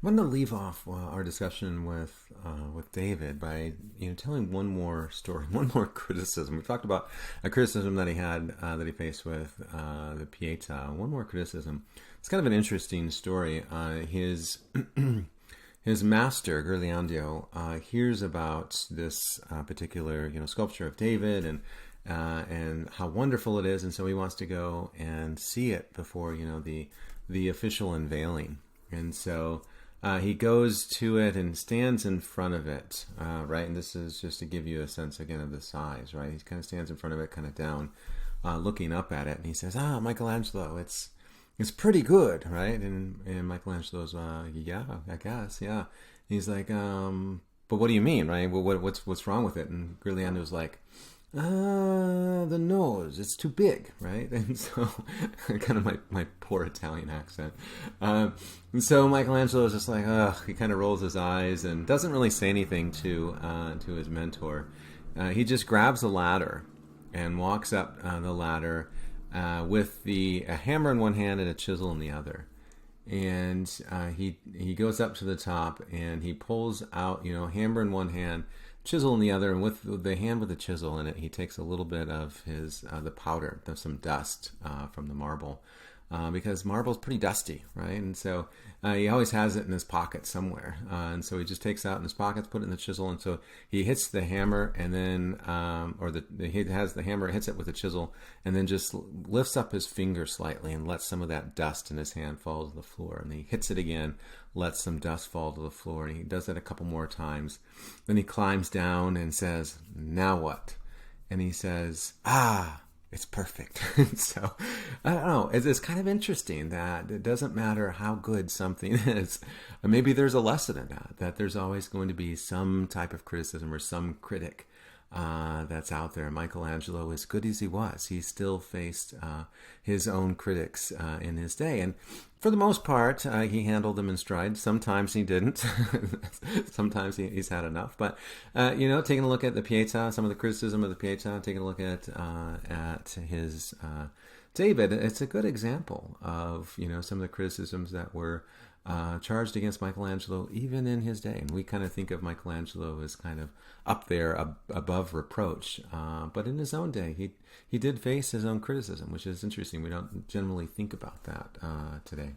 I'm going to leave off our discussion with David by telling one more story, one more criticism. We talked about a criticism that he had that he faced with the Pietà. One more criticism. It's kind of an interesting story. His his master Ghirlandaio hears about this particular sculpture of David and how wonderful it is, and so he wants to go and see it before the official unveiling, and so. He goes to it and stands in front of it, right? And this is just to give you a sense again of the size, right? He kind of stands in front of it, kind of down, looking up at it, and he says, Michelangelo, it's pretty good, right?" And Michelangelo's, "Yeah, I guess, yeah." And he's like, "But what do you mean, right? What's wrong with it?" And Ghirlandaio's like, "The nose, it's too big," right? And so, kind of my poor Italian accent. And so Michelangelo is just like, he kind of rolls his eyes and doesn't really say anything to his mentor. He just grabs a ladder and walks up the ladder with a hammer in one hand and a chisel in the other. And he goes up to the top and he pulls out, hammer in one hand, chisel in the other, and with the hand with the chisel in it, he takes a little bit of his the powder, some dust from the marble, because marble's pretty dusty, right? And so he always has it in his pocket somewhere, and so he just takes it out in his pockets, put it in the chisel, and so he hits the hammer, and then he has the hammer, hits it with the chisel, and then just lifts up his finger slightly and lets some of that dust in his hand fall to the floor, and he hits it again, lets some dust fall to the floor, and he does that a couple more times. Then he climbs down and says, "Now what?" And he says, "It's perfect." So, I don't know. It's kind of interesting that it doesn't matter how good something is. Maybe there's a lesson in that there's always going to be some type of criticism or some critic that's out there. Michelangelo, as good as he was, he still faced his own critics in his day. And for the most part, he handled them in stride. Sometimes he didn't. Sometimes he's had enough. But, taking a look at the Pietà, some of the criticism of the Pietà, taking a look at his David, it's a good example of, some of the criticisms that were charged against Michelangelo even in his day. And we kind of think of Michelangelo as kind of up there above reproach. But in his own day, he did face his own criticism, which is interesting. We don't generally think about that today.